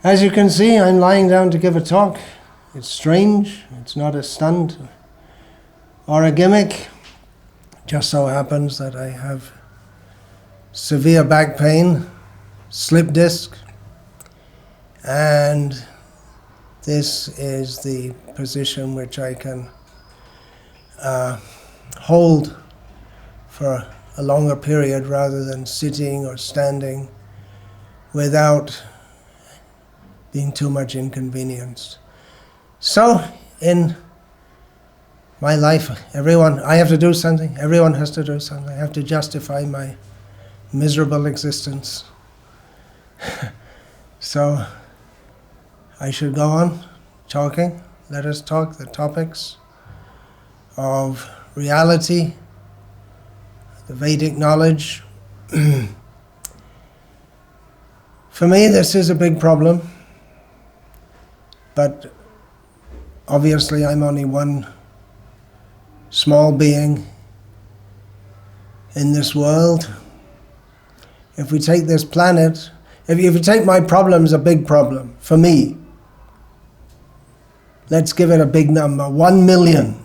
As you can see, I'm lying down to give a talk. It's strange, it's not a stunt or a gimmick. Just so happens that I have severe back pain, slip disc, and this is the position which I can hold for a longer period rather than sitting or standing without being too much inconvenienced. So, in my life, I have to do something, everyone has to do something. I have to justify my miserable existence. So, I should go on talking. Let us talk the topics of reality, the Vedic knowledge. For me, this is a big problem, but obviously I'm only one small being in this world. If we take this planet, if you take my problems, a big problem, for me, let's give it a big number, 1 million.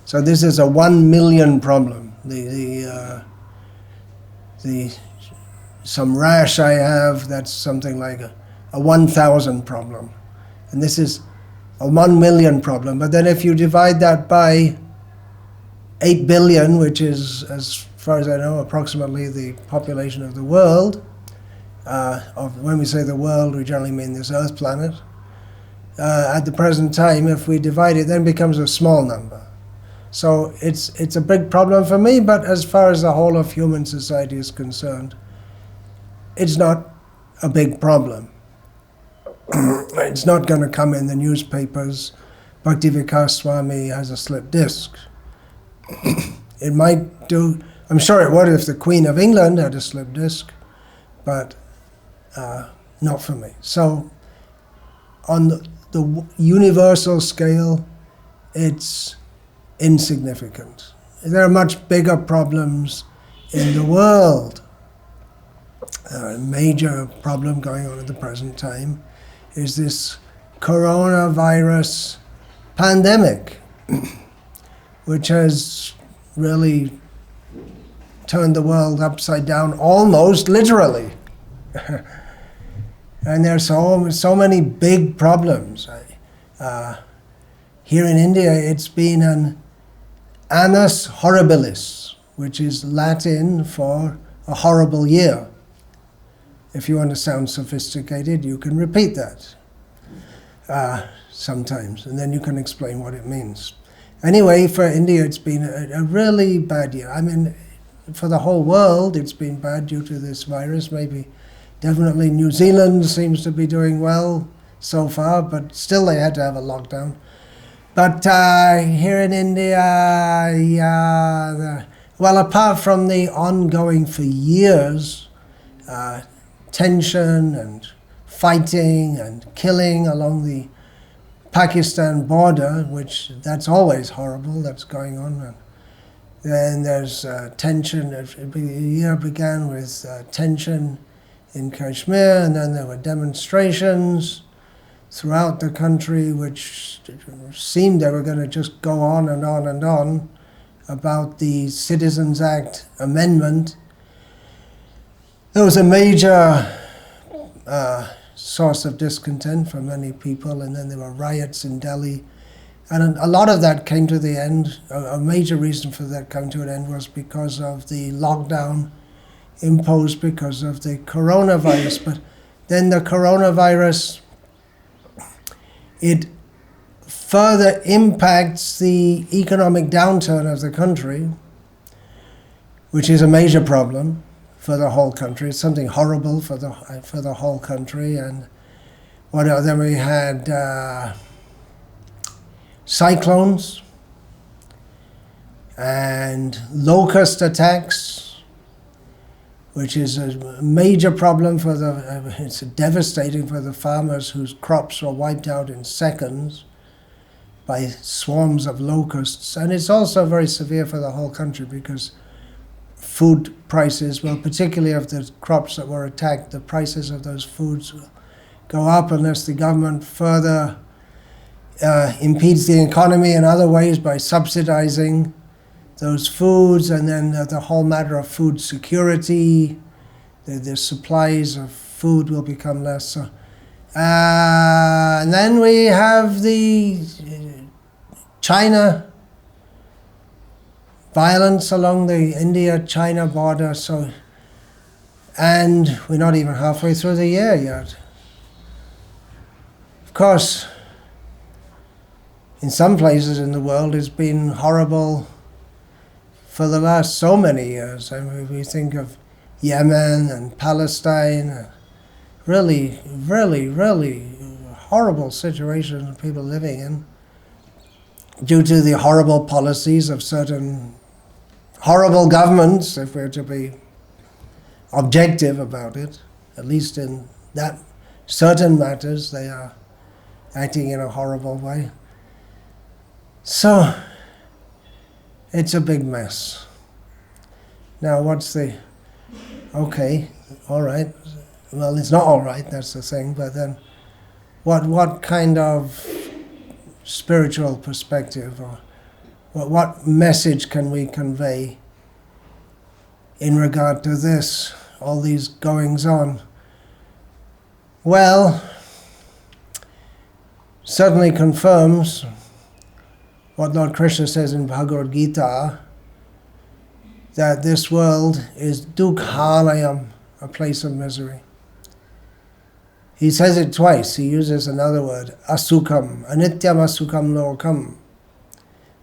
So this is a 1 million problem. Some rash I have, that's something like a 1,000 problem. And this is a 1 million problem. But then if you divide that by 8 billion, which is, as far as I know, approximately the population of the world, when we say the world, we generally mean this Earth planet. At the present time, if we divide it, then it becomes a small number. So it's a big problem for me, but as far as the whole of human society is concerned, it's not a big problem. It's not going to come in the newspapers, Bhakti Vikasa Swami has a slip disc. It might do, I'm sure it would if the Queen of England had a slip disc, but not for me. So on the universal scale, it's insignificant. There are much bigger problems in the world. A major problem going on at the present time is this coronavirus pandemic, which has really turned the world upside down, almost literally. And there's so many big problems. Here in India, it's been an annus horribilis, which is Latin for a horrible year. If you want to sound sophisticated, you can repeat that sometimes, and then you can explain what it means. Anyway, for India, it's been a really bad year. I mean, for the whole world, it's been bad due to this virus. Maybe, definitely New Zealand seems to be doing well so far, but still they had to have a lockdown. But here in India, well, apart from the ongoing for years, tension and fighting and killing along the Pakistan border, which that's always horrible, that's going on. And then there's tension, the year began with tension in Kashmir, and then there were demonstrations throughout the country which seemed they were going to just go on and on and on about the Citizens Act amendment. There was a major source of discontent for many people, and then there were riots in Delhi. And a lot of that came to the end. A major reason for that coming to an end was because of the lockdown imposed because of the coronavirus. But then the coronavirus, it further impacts the economic downturn of the country, which is a major problem for the whole country. It's something horrible for the whole country. And then we had cyclones and locust attacks, which is a major problem for it's devastating for the farmers whose crops were wiped out in seconds by swarms of locusts. And it's also very severe for the whole country because food prices, well, particularly of the crops that were attacked, the prices of those foods will go up unless the government further impedes the economy in other ways by subsidizing those foods, and then the whole matter of food security, the supplies of food will become less. So. And then we have the China violence along the India-China border. So, and we're not even halfway through the year yet. Of course, in some places in the world it's been horrible for the last so many years. I mean, we think of Yemen and Palestine, really, really, really horrible situation people living in due to the horrible policies of certain horrible governments, if we're to be objective about it. At least in that certain matters, they are acting in a horrible way. So, it's a big mess. Now, what's the... Okay, all right. Well, it's not all right, that's the thing, but then what kind of spiritual perspective or what message can we convey in regard to this, all these goings on? Well, certainly confirms what Lord Krishna says in Bhagavad Gita, that this world is dukkhalayam, a place of misery. He says it twice. He uses another word, asukam, anityam asukam lokam.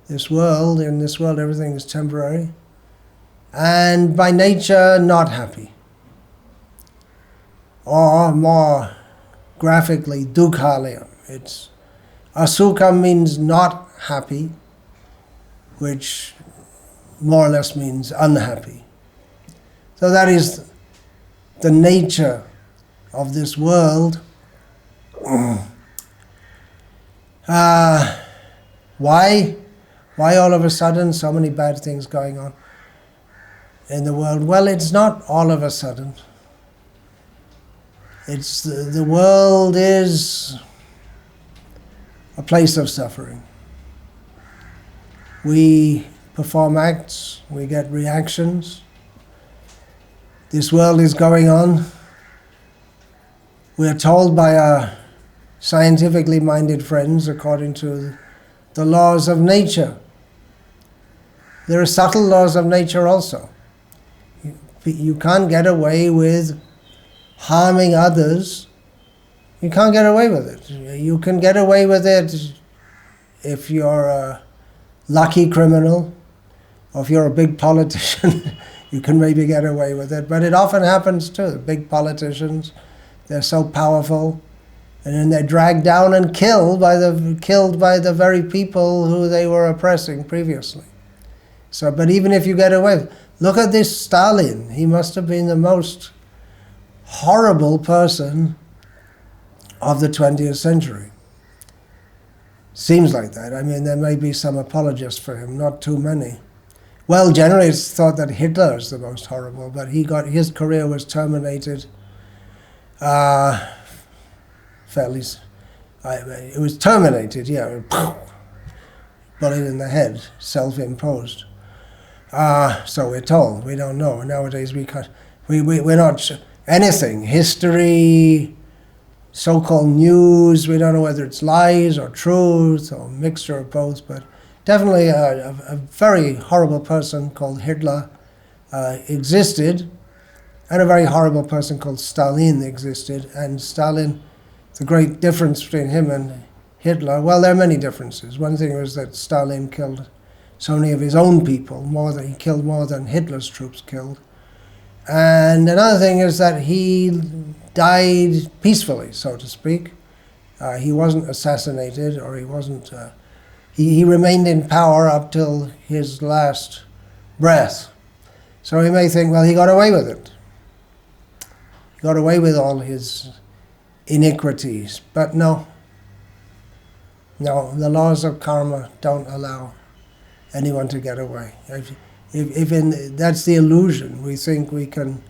In this world, everything is temporary, and by nature, not happy. Or more graphically, dukkhalayam. It's asukam means not happy, which more or less means unhappy. So that is the nature of this world. Why? Why all of a sudden so many bad things going on in the world? Well, it's not all of a sudden. It's the world is a place of suffering. We perform acts, we get reactions. This world is going on. We are told by our scientifically minded friends, according to the laws of nature. There are subtle laws of nature also. You can't get away with harming others. You can't get away with it. You can get away with it if you're a lucky criminal, or if you're a big politician, you can maybe get away with it. But it often happens too. The big politicians, they're so powerful, and then they're dragged down and killed by the very people who they were oppressing previously. So, but even if you get away, look at this Stalin. He must have been the most horrible person of the 20th century. Seems like that. I mean, there may be some apologists for him, not too many. Well, generally it's thought that Hitler is the most horrible, but his career was terminated it was terminated, yeah. Bullet in the head, self-imposed. So we're told. We don't know. Nowadays we're not sure. Anything, history, so-called news, we don't know whether it's lies or truth or mixture of both, but definitely a very horrible person called Hitler existed, and a very horrible person called Stalin existed. And Stalin, the great difference between him and Hitler, well, there are many differences. One thing was that Stalin killed so many of his own people, he killed more than Hitler's troops killed. And another thing is that he died peacefully, so to speak. He wasn't assassinated, or he wasn't... He remained in power up till his last breath. So we may think, well, he got away with it. He got away with all his iniquities. But no. No, the laws of karma don't allow anyone to get away. That's the illusion. We think we can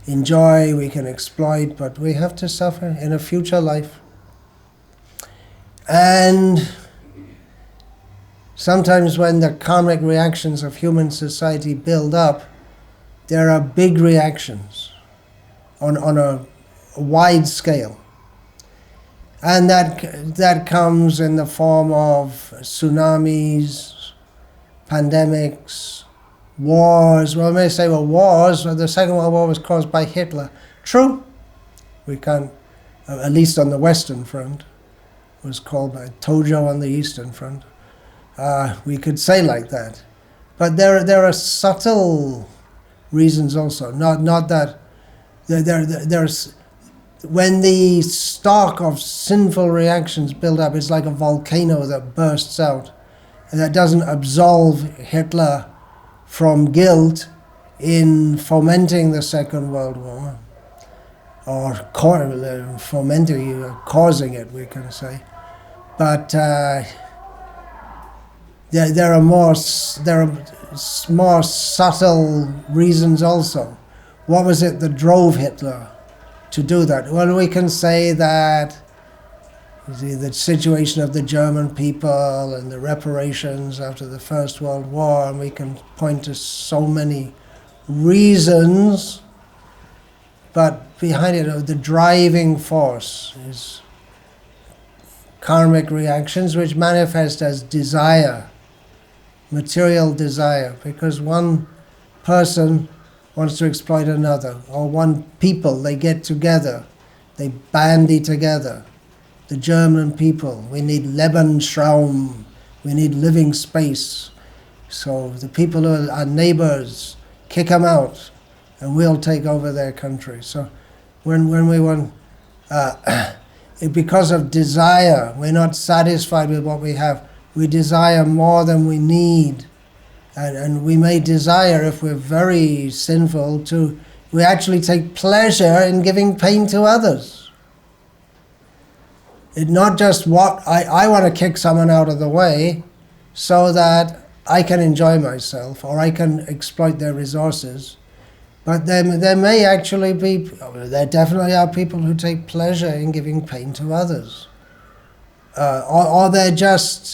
enjoy, we can exploit, but we have to suffer in a future life. And sometimes when the karmic reactions of human society build up, there are big reactions on a wide scale. And that comes in the form of tsunamis, pandemics, wars. Well, we may say, well, wars, the Second World War was caused by Hitler. True. We can't, at least on the Western Front, was called by Tojo on the Eastern Front. We could say like that. But there are subtle reasons also. Not that there's when the stock of sinful reactions build up, it's like a volcano that bursts out, and that doesn't absolve Hitler from guilt in fomenting the Second World War, or causing it, we can say. But there are more subtle reasons also. What was it that drove Hitler to do that? Well, we can say that the situation of the German people and the reparations after the First World War, and we can point to so many reasons, but behind it, the driving force is karmic reactions which manifest as desire, material desire, because one person wants to exploit another, or one people, they get together, they bandy together. The German people, we need Lebensraum, we need living space. So the people who are neighbors, kick them out, and we'll take over their country. So when we want, because of desire, we're not satisfied with what we have. We desire more than we need. And we may desire, if we're very sinful, we actually take pleasure in giving pain to others. It's not just what I want to kick someone out of the way so that I can enjoy myself or I can exploit their resources. But there may actually be, there definitely are people who take pleasure in giving pain to others. Or they're just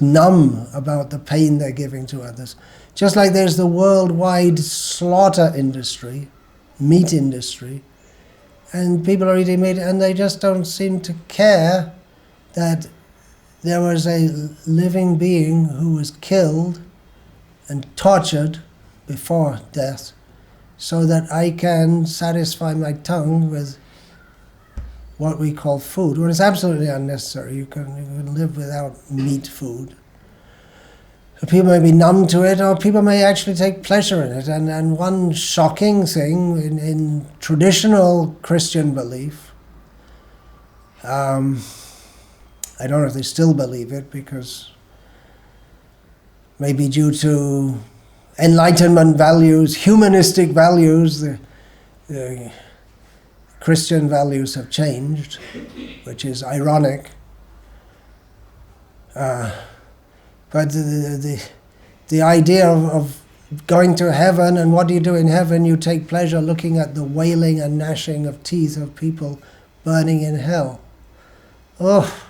numb about the pain they're giving to others. Just like there's the worldwide slaughter industry, meat industry, and people are eating meat and they just don't seem to care that there was a living being who was killed and tortured before death so that I can satisfy my tongue with what we call food, when it's absolutely unnecessary. You can live without meat food. So people may be numb to it, or people may actually take pleasure in it. And one shocking thing in traditional Christian belief, I don't know if they still believe it, because maybe due to Enlightenment values, humanistic values, the Christian values have changed, which is ironic. But the idea of going to heaven, and what do you do in heaven? You take pleasure looking at the wailing and gnashing of teeth of people burning in hell. Oh,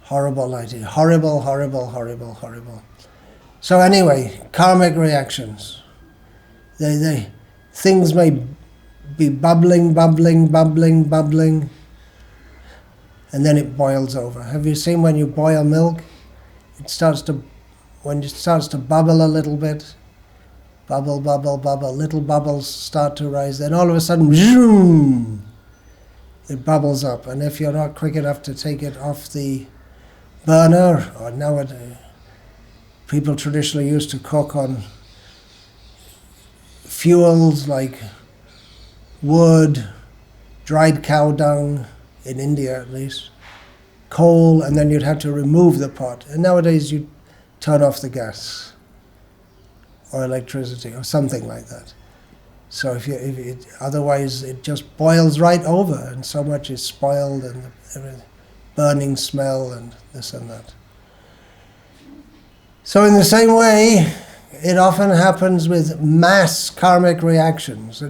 horrible idea. Horrible, horrible, horrible, horrible. So anyway, karmic reactions. Things may be bubbling, bubbling, bubbling, bubbling, and then it boils over. Have you seen when you boil milk? When it starts to bubble a little bit, bubble, bubble, bubble, little bubbles start to rise, then all of a sudden, zoom, it bubbles up. And if you're not quick enough to take it off the burner, or nowadays, people traditionally used to cook on fuels like wood, dried cow dung, in India at least, coal, and then you'd have to remove the pot. And nowadays you turn off the gas or electricity or something like that. So otherwise it just boils right over, and so much is spoiled, and everything, burning smell and this and that. So in the same way, it often happens with mass karmic reactions,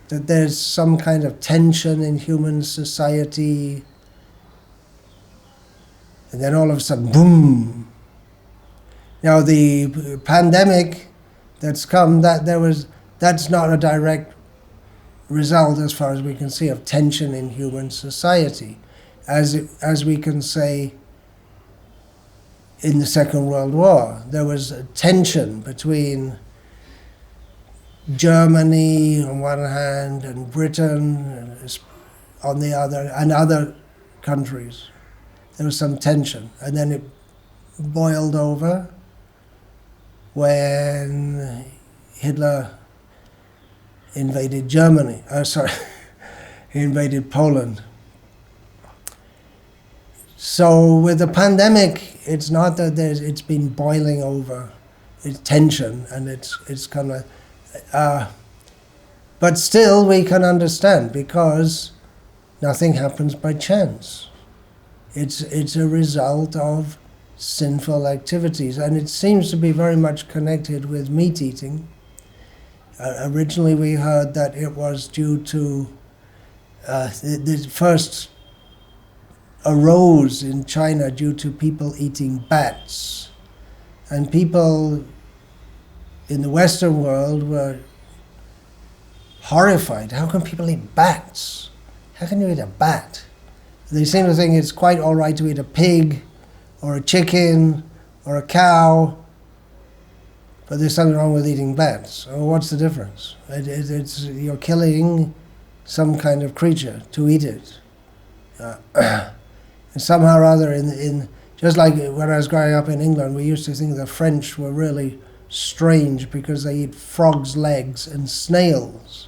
that there's some kind of tension in human society, and then all of a sudden, boom. Now the pandemic that's come, that's not a direct result, as far as we can see, of tension in human society, as we can say in the Second World War. There was a tension between Germany on one hand and Britain on the other, and other countries. There was some tension, and then it boiled over when Hitler invaded Germany. He invaded Poland. So with the pandemic, it's not that it's been boiling over. It's tension, and it's kind of. But still, we can understand, because nothing happens by chance. It's a result of sinful activities, and it seems to be very much connected with meat eating. Originally, we heard that it was due to the first arose in China due to people eating bats, and people in the Western world were horrified. How can people eat bats? How can you eat a bat? They seem to think it's quite all right to eat a pig or a chicken or a cow, but there's something wrong with eating bats. Oh, what's the difference? It's you're killing some kind of creature to eat it. And somehow or other, just like when I was growing up in England, we used to think the French were really strange because they eat frogs' legs and snails.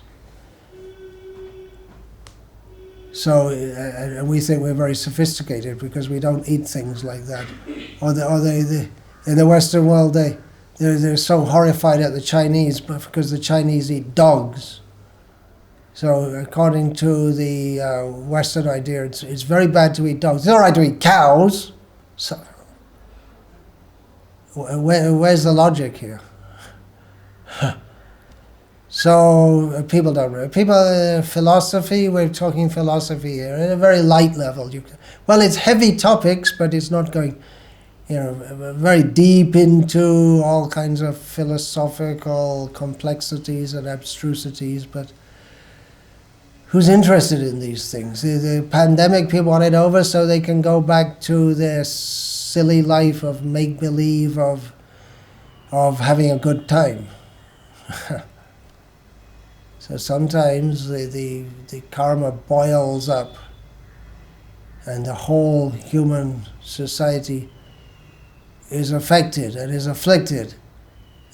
So and we think we're very sophisticated because we don't eat things like that. Or they in the Western world, they're so horrified at the Chinese, but because the Chinese eat dogs. So according to the Western idea, it's very bad to eat dogs. It's all right to eat cows. So, where's the logic here? So people don't know. Philosophy, we're talking philosophy here at a very light level. Well, it's heavy topics, but it's not going, very deep into all kinds of philosophical complexities and abstrusities, but who's interested in these things? The pandemic, people want it over so they can go back to their silly life of make-believe, of having a good time. So sometimes the karma boils up, and the whole human society is affected and is afflicted.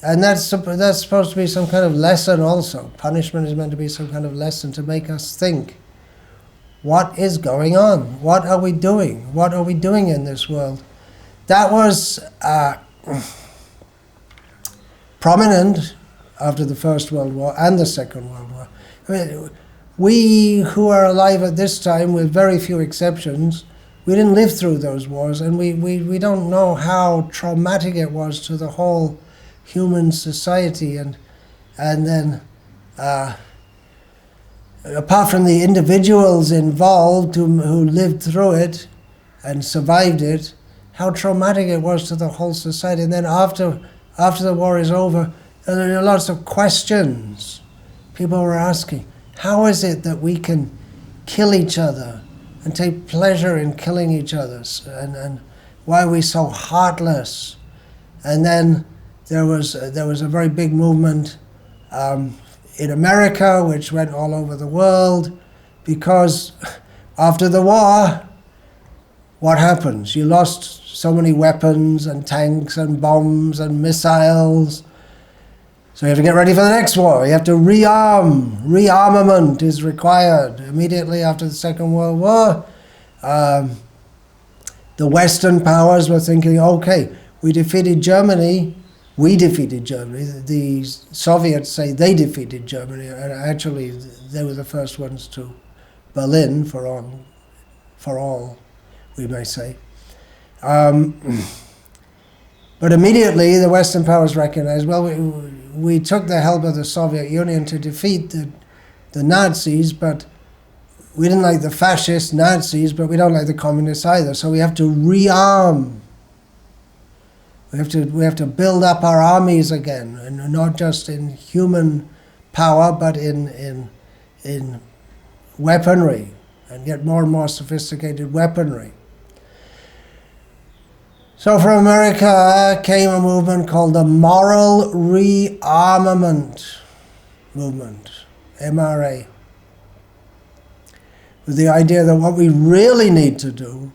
And that's supposed to be some kind of lesson also. Punishment is meant to be some kind of lesson to make us think. What is going on? What are we doing? What are we doing in this world? That was prominent after the First World War and the Second World War. I mean, we who are alive at this time, with very few exceptions, we didn't live through those wars, and we don't know how traumatic it was to the whole human society, and then apart from the individuals involved who lived through it and survived it, how traumatic it was to the whole society. And then after the war is over, there are lots of questions people were asking. How is it that we can kill each other and take pleasure in killing each other, and why are we so heartless? And then there was a very big movement in America, which went all over the world, because after the war, what happens? You lost so many weapons and tanks and bombs and missiles. So you have to get ready for the next war. You have to rearm. Rearmament is required. Immediately after the Second World War, the Western powers were thinking, okay, we defeated Germany. The Soviets say they defeated Germany, and actually they were the first ones to Berlin, for all we may say. But immediately the Western powers recognized, well, we took the help of the Soviet Union to defeat the Nazis, but we didn't like the fascist Nazis, but we don't like the communists either. So we have to rearm. We have to build up our armies again, and not just in human power, but in weaponry, and get more and more sophisticated weaponry. So from America came a movement called the Moral Rearmament Movement, MRA, with the idea that what we really need to do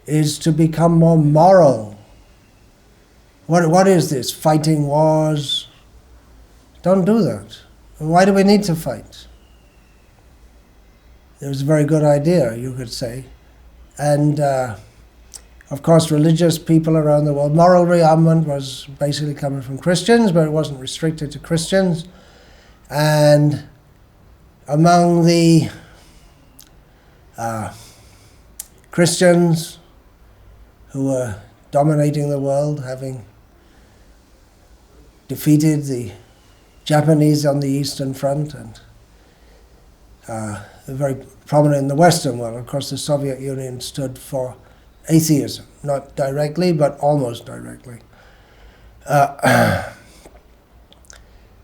is to become more moral. What is this? Fighting wars? Don't do that. Why do we need to fight? It was a very good idea, you could say. And of course, religious people around the world. Moral rearmament was basically coming from Christians, but it wasn't restricted to Christians. And among the Christians who were dominating the world, having defeated the Japanese on the Eastern Front, and they're very prominent in the Western world. Of course, the Soviet Union stood for atheism, not directly, but almost directly.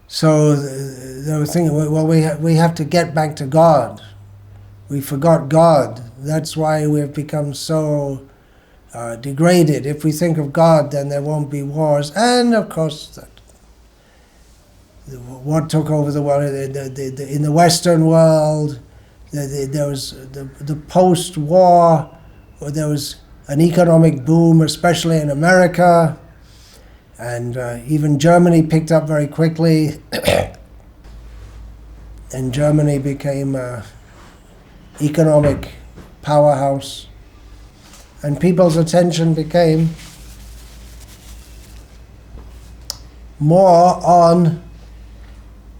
So they were thinking, well, we have to get back to God. We forgot God. That's why we've become so degraded. If we think of God, then there won't be wars. And of course, what took over the world in the Western world, there was the post-war, there was an economic boom, especially in America, and even Germany picked up very quickly, and Germany became an economic powerhouse, and people's attention became more on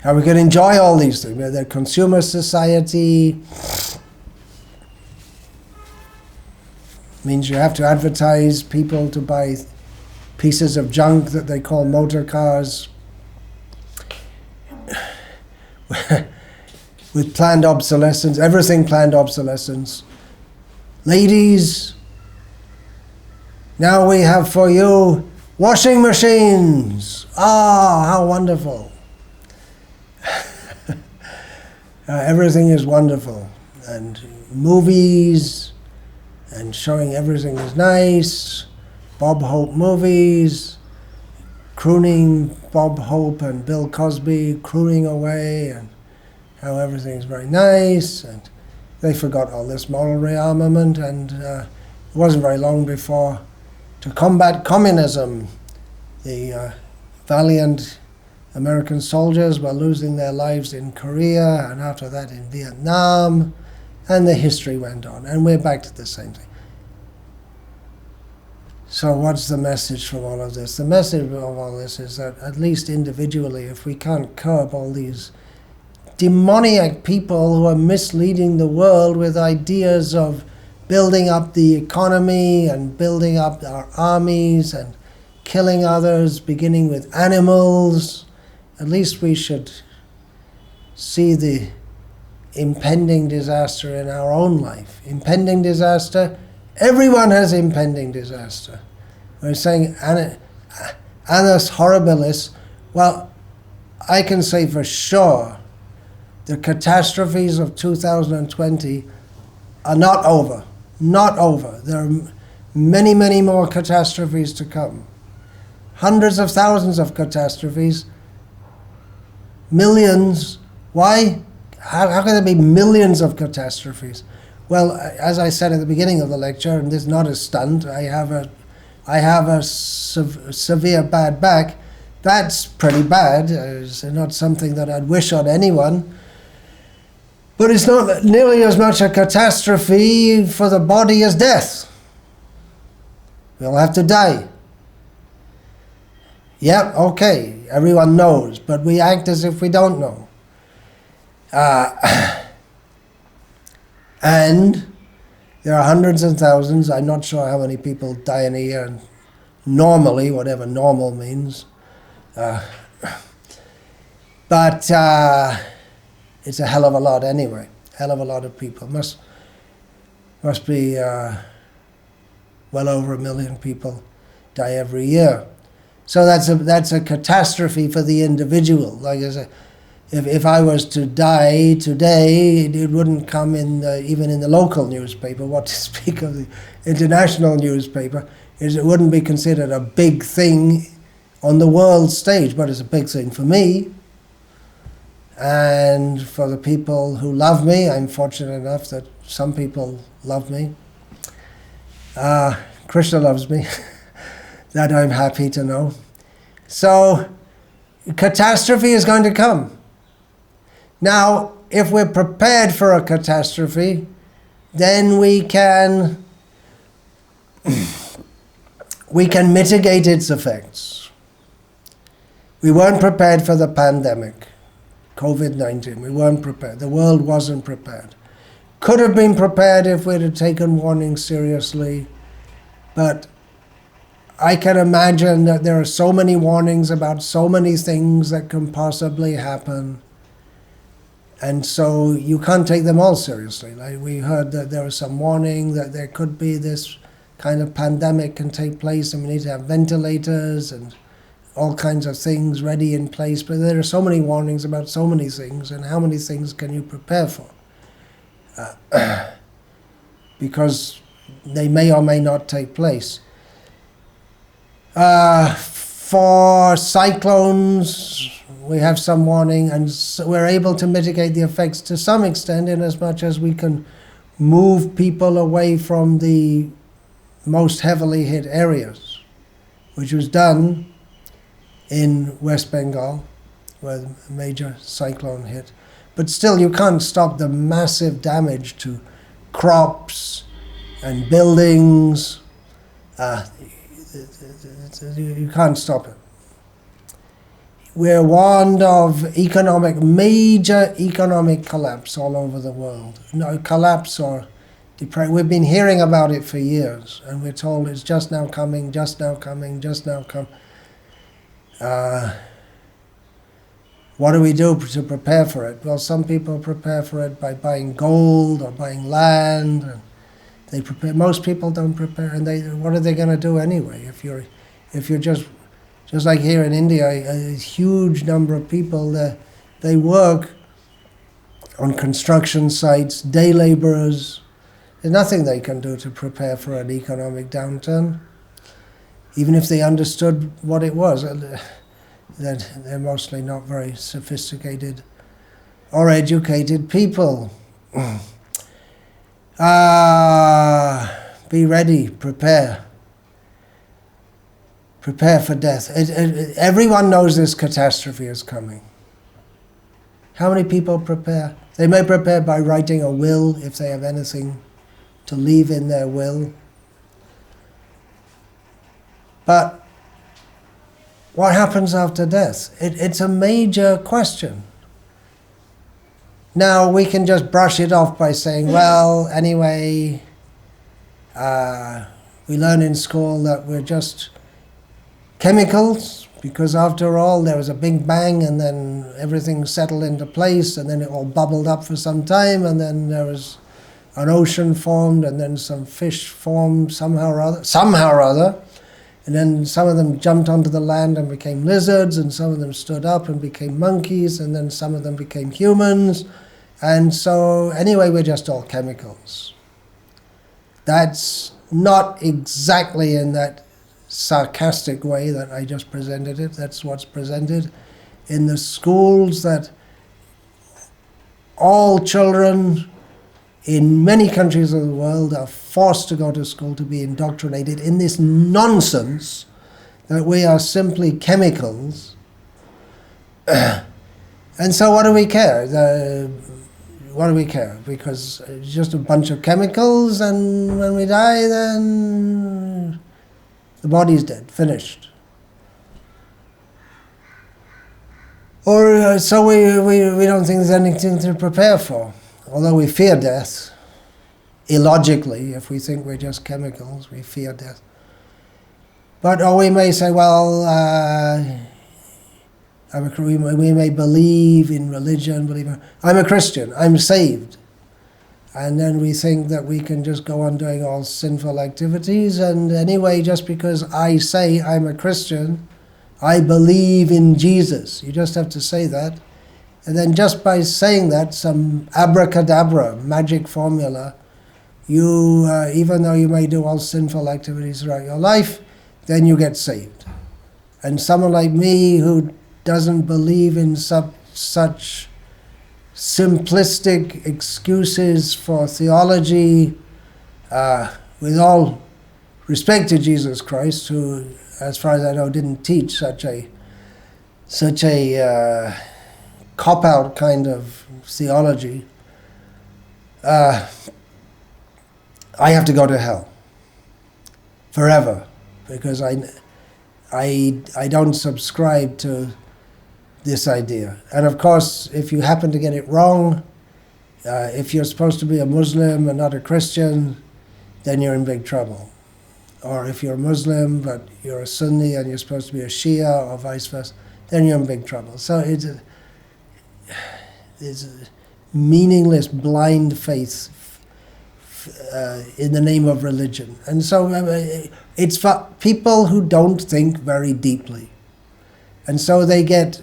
how we can enjoy all these things. The consumer society means you have to advertise people to buy pieces of junk that they call motor cars with planned obsolescence, everything planned obsolescence. Ladies, now we have for you washing machines. Ah, how wonderful. Everything is wonderful. And movies, and showing everything is nice. Bob Hope movies, crooning Bob Hope and Bill Cosby, crooning away, and how everything is very nice. And they forgot all this moral rearmament, and it wasn't very long before, to combat communism, the valiant American soldiers were losing their lives in Korea, and after that in Vietnam, and the history went on, and we're back to the same thing. So what's the message from all of this? The message of all this is that, at least individually, if we can't curb all these demoniac people who are misleading the world with ideas of building up the economy and building up our armies and killing others, beginning with animals, at least we should see the impending disaster in our own life. Impending disaster, everyone has impending disaster. We're saying annus horribilis. Well, I can say for sure the catastrophes of 2020 are not over. Not over. There are many, many more catastrophes to come. Hundreds of thousands of catastrophes. Millions. Why? How can there be millions of catastrophes? Well, as I said at the beginning of the lecture, and this is not a stunt, I have a severe bad back. That's pretty bad. It's not something that I'd wish on anyone. But it's not nearly as much a catastrophe for the body as death. We'll have to die. Yeah, okay, everyone knows, but we act as if we don't know. And there are hundreds and thousands, I'm not sure how many people die in a year in normally, whatever normal means. But it's a hell of a lot anyway. Hell of a lot of people. Must be well over 1 million people die every year. So that's a catastrophe for the individual. Like I said, if I was to die today, it wouldn't come in even in the local newspaper. What to speak of the international newspaper? It wouldn't be considered a big thing on the world stage, but it's a big thing for me. And for the people who love me, I'm fortunate enough that some people love me. Krishna loves me. That I'm happy to know. So, catastrophe is going to come. Now, if we're prepared for a catastrophe, then we can mitigate its effects. We weren't prepared for the pandemic, COVID-19. We weren't prepared. The world wasn't prepared. Could have been prepared if we'd have taken warning seriously, but I can imagine that there are so many warnings about so many things that can possibly happen, and so you can't take them all seriously. Like we heard that there was some warning that there could be this kind of pandemic can take place, and we need to have ventilators and all kinds of things ready in place. But there are so many warnings about so many things, and how many things can you prepare for? Because they may or may not take place. For cyclones, we have some warning, and so we're able to mitigate the effects to some extent in as much as we can move people away from the most heavily hit areas, which was done in West Bengal, where the major cyclone hit. But still, you can't stop the massive damage to crops and buildings. You can't stop it. We're warned of major economic collapse all over the world. No, collapse or depression. We've been hearing about it for years, and we're told it's just now coming, just now coming, just now coming. What do we do to prepare for it? Well, some people prepare for it by buying gold or buying land. And they prepare. Most people don't prepare, and what are they going to do anyway? If you're just like here in India, a huge number of people they work on construction sites, day laborers. There's nothing they can do to prepare for an economic downturn, even if they understood what it was. That they're mostly not very sophisticated or educated people. Be ready, prepare. Prepare for death. Everyone knows this catastrophe is coming. How many people prepare? They may prepare by writing a will if they have anything to leave in their will. But what happens after death? It's a major question. Now, we can just brush it off by saying, well, anyway, we learn in school that we're just chemicals, because after all, there was a big bang, and then everything settled into place, and then it all bubbled up for some time, and then there was an ocean formed, and then some fish formed somehow or other. And then some of them jumped onto the land and became lizards, and some of them stood up and became monkeys, and then some of them became humans. And so, anyway, we're just all chemicals. That's not exactly in that sarcastic way that I just presented it. That's what's presented in the schools, that all children in many countries of the world are forced to go to school to be indoctrinated in this nonsense that we are simply chemicals. And so what do we care? What do we care? Because it's just a bunch of chemicals, and when we die, then the body's dead, finished. Or so we don't think there's anything to prepare for. Although we fear death, illogically, if we think we're just chemicals, we fear death. Or we may say, well, we may believe in religion, I'm a Christian, I'm saved. And then we think that we can just go on doing all sinful activities, and anyway, just because I say I'm a Christian, I believe in Jesus. You just have to say that. And then just by saying that, some abracadabra, magic formula, you, even though you may do all sinful activities throughout your life, then you get saved. And someone like me who doesn't believe in such simplistic excuses for theology, with all respect to Jesus Christ, who, as far as I know, didn't teach such a cop-out kind of theology, I have to go to hell forever, because I don't subscribe to this idea. And of course, if you happen to get it wrong, if you're supposed to be a Muslim and not a Christian, then you're in big trouble. Or if you're a Muslim but you're a Sunni and you're supposed to be a Shia, or vice versa, then you're in big trouble. So it's a meaningless blind faith in the name of religion. And so it's for people who don't think very deeply. And so they don't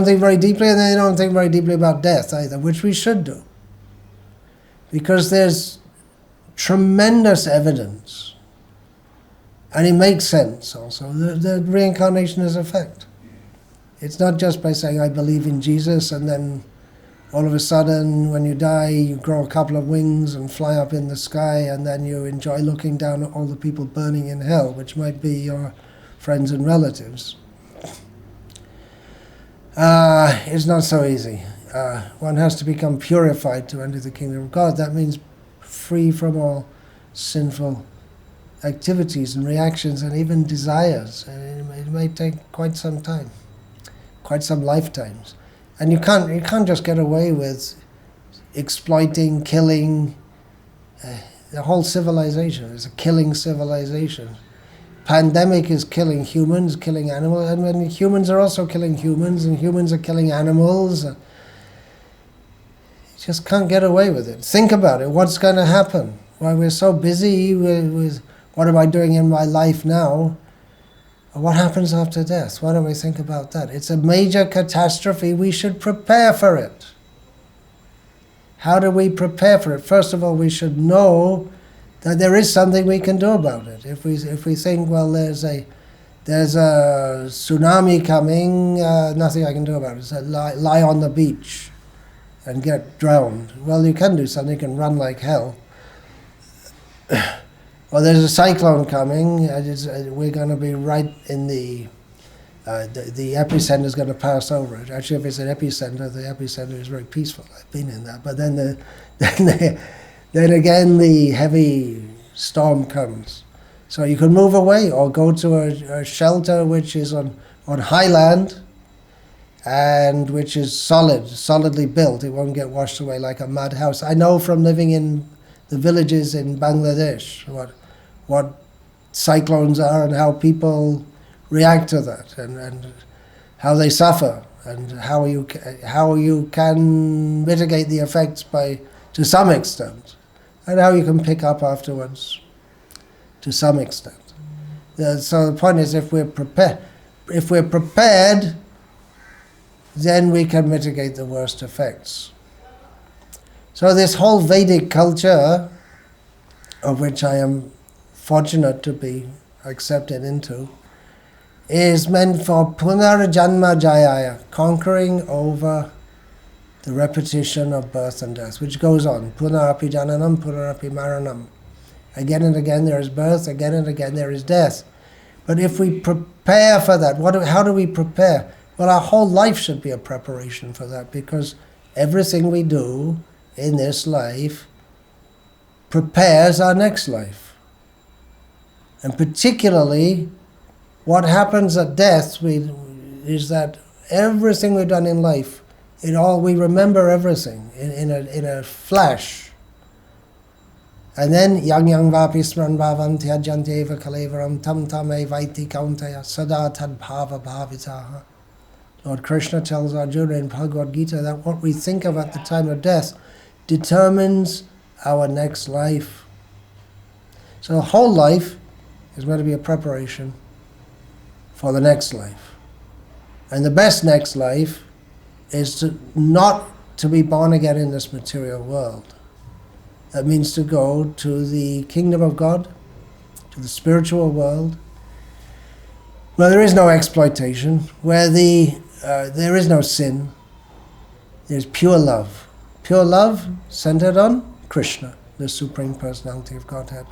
think very deeply, and they don't think very deeply about death either, which we should do. Because there's tremendous evidence, and it makes sense also, that reincarnation is a fact. It's not just by saying, I believe in Jesus, and then all of a sudden, when you die, you grow a couple of wings and fly up in the sky, and then you enjoy looking down at all the people burning in hell, which might be your friends and relatives. It's not so easy. One has to become purified to enter the kingdom of God. That means free from all sinful activities and reactions and even desires. And it may take quite some time, quite some lifetimes. And you can't just get away with exploiting, killing. The whole civilization is a killing civilization. Pandemic is killing humans, killing animals, and when humans are also killing humans, and humans are killing animals. You just can't get away with it. Think about it. What's going to happen? Why we're so busy with what am I doing in my life now? What happens after death? Why don't we think about that? It's a major catastrophe. We should prepare for it. How do we prepare for it? First of all, we should know that there is something we can do about it. If we think, well, there's a tsunami coming, nothing I can do about it. So lie on the beach and get drowned. Well, you can do something. You can run like hell. Well, there's a cyclone coming. We're going to be right in the epicenter is going to pass over it. Actually, if it's an epicenter, the epicenter is very peaceful. I've been in that. But then then again, the heavy storm comes. So you can move away or go to a shelter which is on high land and which is solidly built. It won't get washed away like a mud house. I know from living in the villages in Bangladesh what cyclones are and how people react to that and how they suffer and how you can mitigate the effects to some extent, and how you can pick up afterwards to some extent. So the point is, if we're prepared, then we can mitigate the worst effects. So this whole Vedic culture, of which I am fortunate to be accepted into, is meant for punarjanma jayaya, conquering over the repetition of birth and death, which goes on. Punarapi jananam, punarapi maranam. Again and again there is birth, again and again there is death. But if we prepare for that, how do we prepare? Well, our whole life should be a preparation for that, because everything we do in this life prepares our next life. And particularly, what happens at death is that everything we've done in life, we remember everything in a flash. And then yang vapi smran bhavam tyajanteva kalevaram tam tame vaiti kauntaya sada tad bhava bhavitaha. Lord Krishna tells Arjuna in Bhagavad Gita that what we think of at the time of death determines our next life. So the whole life is going to be a preparation for the next life. And the best next life is not to be born again in this material world. That means to go to the kingdom of God, to the spiritual world, where there is no exploitation, where there is no sin. There's pure love. Pure love centered on Krishna, the Supreme Personality of Godhead.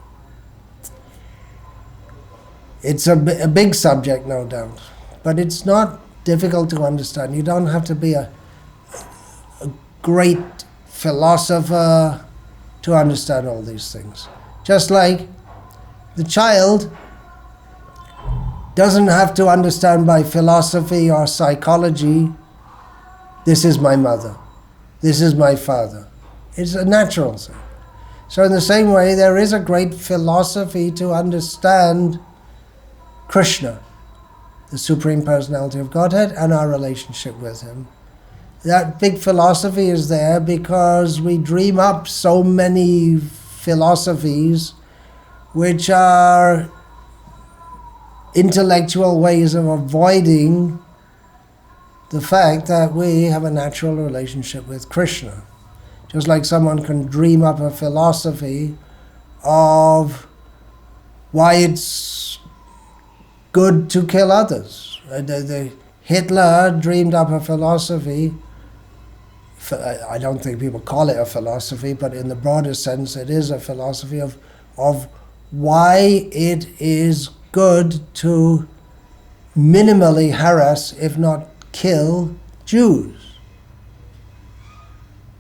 It's a big subject, no doubt, but it's not difficult to understand. You don't have to be a great philosopher to understand all these things. Just like the child doesn't have to understand by philosophy or psychology, this is my mother, this is my father. It's a natural thing. So in the same way, there is a great philosophy to understand Krishna, the Supreme Personality of Godhead, and our relationship with Him. That big philosophy is there because we dream up so many philosophies which are intellectual ways of avoiding the fact that we have a natural relationship with Krishna. Just like someone can dream up a philosophy of why it's good to kill others. Hitler dreamed up a philosophy. I don't think people call it a philosophy, but in the broader sense it is a philosophy of why it is good to minimally harass, if not kill, Jews.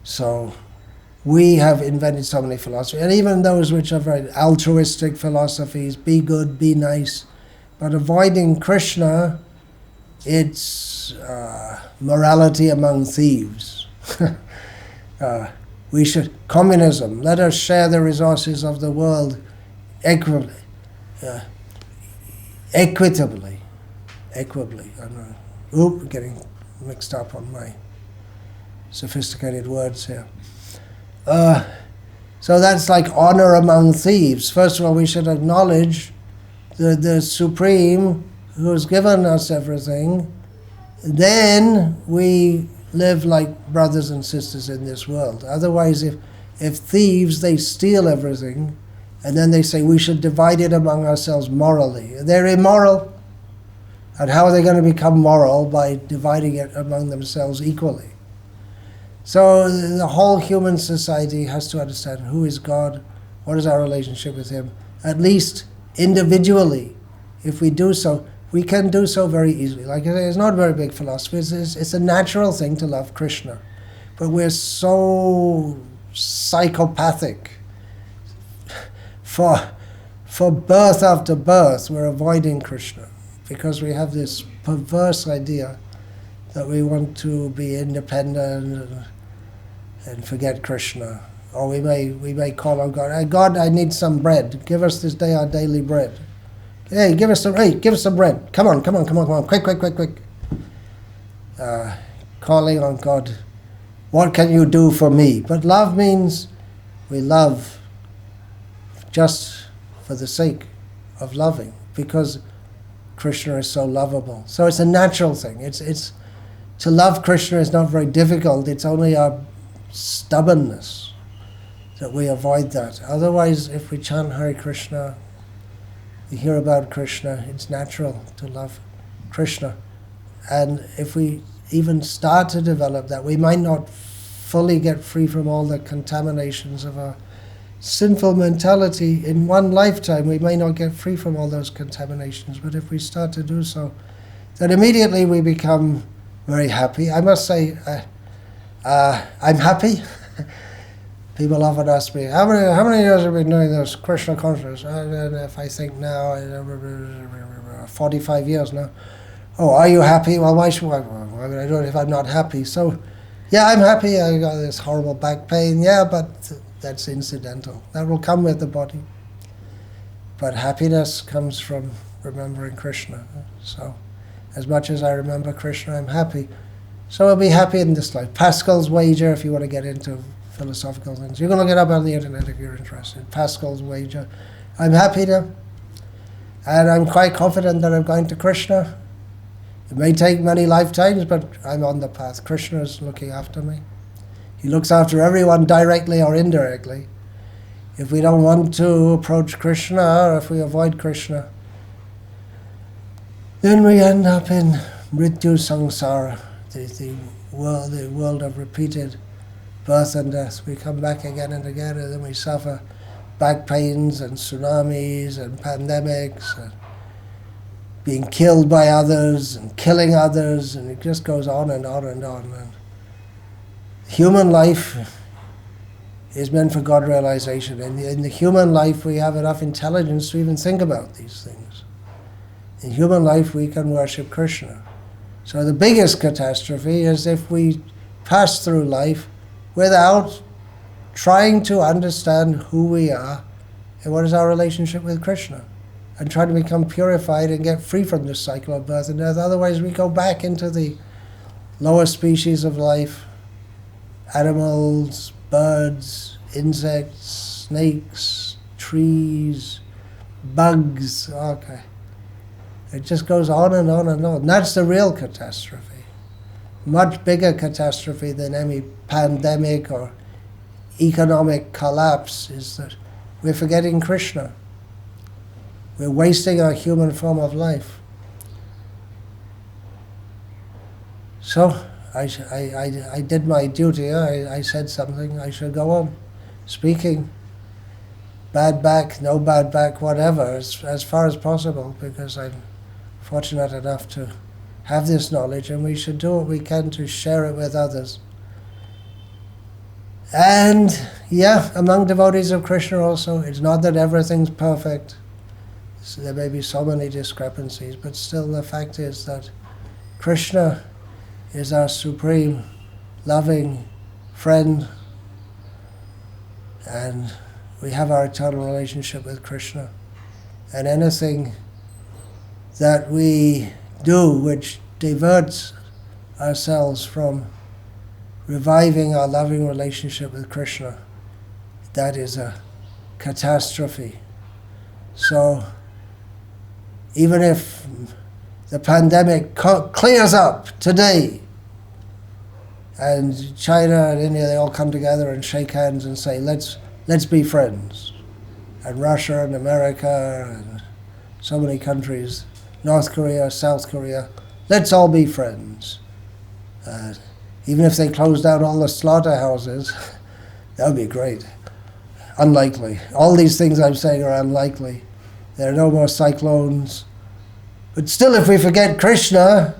So we have invented so many philosophies, and even those which are very altruistic philosophies, be good, be nice, but avoiding Krishna, it's morality among thieves. We should, communism, let us share the resources of the world equitably. I'm getting mixed up on my sophisticated words here. So that's like honor among thieves. First of all, we should acknowledge the Supreme who has given us everything. Then we live like brothers and sisters in this world. Otherwise, if thieves, they steal everything, and then they say we should divide it among ourselves morally. They're immoral. And how are they going to become moral? By dividing it among themselves equally. So the whole human society has to understand who is God, what is our relationship with Him, at least individually. If we do so, we can do so very easily. Like I say, it's not a very big philosophy. It's a natural thing to love Krishna. But we're so psychopathic. For birth after birth, we're avoiding Krishna because we have this perverse idea that we want to be independent and forget Krishna. Or we may call on God, hey, God, I need some bread. Give us this day our daily bread. Hey, give us some bread. Come on, quick. Calling on God, what can you do for me? But love means we love just for the sake of loving, because Krishna is so lovable. So it's a natural thing. It's to love Krishna is not very difficult. It's only our stubbornness that we avoid that. Otherwise, if we chant Hare Krishna, we hear about Krishna, it's natural to love Krishna. And if we even start to develop that, we might not fully get free from all the contaminations of our sinful mentality in one lifetime. We may not get free from all those contaminations, but if we start to do so, then immediately we become very happy. I must say, I'm happy. People often ask me, how many years have you been doing this Krishna consciousness? And if I think now, 45 years now. Oh, are you happy? Well, why should I do it if I'm not happy? So, yeah, I'm happy. I got this horrible back pain. Yeah, but that's incidental. That will come with the body. But happiness comes from remembering Krishna. So, as much as I remember Krishna, I'm happy. So I'll be happy in this life. Pascal's wager, if you want to get into philosophical things. You can look it up on the internet if you're interested. Pascal's wager. I'm happy now. And I'm quite confident that I'm going to Krishna. It may take many lifetimes, but I'm on the path. Krishna is looking after me. He looks after everyone directly or indirectly. If we don't want to approach Krishna, or if we avoid Krishna, then we end up in mrityu samsara, the world of repeated birth and death. We come back again and again, and then we suffer back pains and tsunamis and pandemics, and being killed by others and killing others, and it just goes on and on and on. And human life is meant for God realization. And in the human life, we have enough intelligence to even think about these things. In human life, we can worship Krishna. So the biggest catastrophe is if we pass through life without trying to understand who we are and what is our relationship with Krishna, and try to become purified and get free from this cycle of birth and death. Otherwise, we go back into the lower species of life, animals, birds, insects, snakes, trees, bugs. Okay. It just goes on and on and on. That's the real catastrophe. Much bigger catastrophe than any pandemic or economic collapse is that we're forgetting Krishna. We're wasting our human form of life. So I did my duty. I said something. I should go on speaking. Bad back, no bad back, whatever, as far as possible, because I'm fortunate enough to have this knowledge, and we should do what we can to share it with others. And yeah, among devotees of Krishna also, it's not that everything's perfect. So there may be so many discrepancies, but still the fact is that Krishna is our supreme, loving friend, and we have our eternal relationship with Krishna. And anything that we do which diverts ourselves from reviving our loving relationship with Krishna, that is a catastrophe. So even if the pandemic clears up today, and China and India, they all come together and shake hands and say, let's be friends. And Russia and America and so many countries, North Korea, South Korea, let's all be friends. Even if they close down all the slaughterhouses, that would be great. Unlikely. All these things I'm saying are unlikely. There are no more cyclones. But still, if we forget Krishna,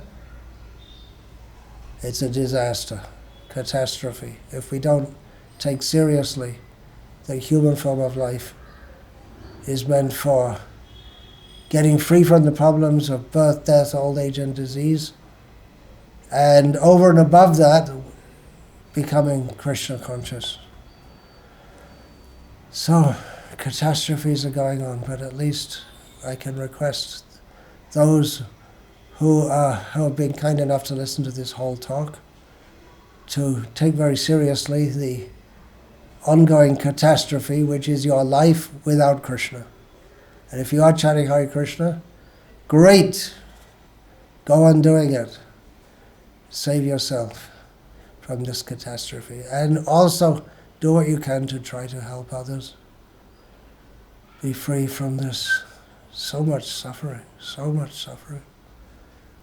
it's a disaster, catastrophe. If we don't take seriously the human form of life is meant for getting free from the problems of birth, death, old age, and disease, and over and above that, becoming Krishna conscious. So, catastrophes are going on, but at least I can request those who have been kind enough to listen to this whole talk to take very seriously the ongoing catastrophe, which is your life without Krishna. And if you are chanting Hare Krishna, great! Go on doing it. Save yourself from this catastrophe. And also do what you can to try to help others be free from this. So much suffering, so much suffering.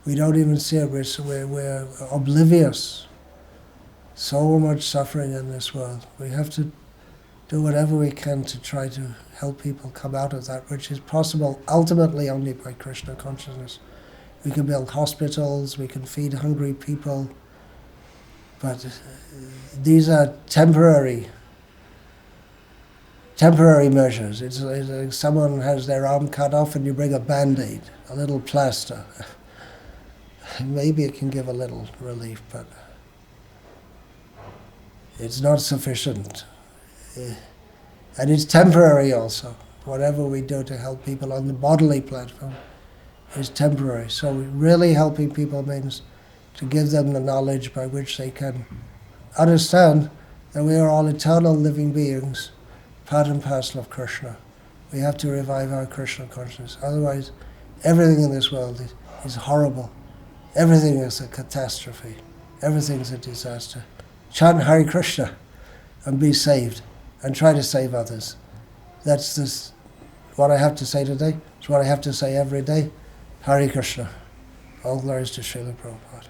We don't even see it, we're oblivious. So much suffering in this world. We have to do whatever we can to try to help people come out of that, which is possible ultimately only by Krishna consciousness. We can build hospitals, we can feed hungry people, but these are temporary measures. It's like someone has their arm cut off and you bring a Band-Aid, a little plaster. Maybe it can give a little relief, but it's not sufficient. And it's temporary also. Whatever we do to help people on the bodily platform is temporary. So really helping people means to give them the knowledge by which they can understand that we are all eternal living beings, part and parcel of Krishna. We have to revive our Krishna consciousness. Otherwise, everything in this world is horrible. Everything is a catastrophe. Everything is a disaster. Chant Hare Krishna and be saved, and try to save others. That's what I have to say today. It's what I have to say every day. Hare Krishna. All glories to Srila Prabhupada.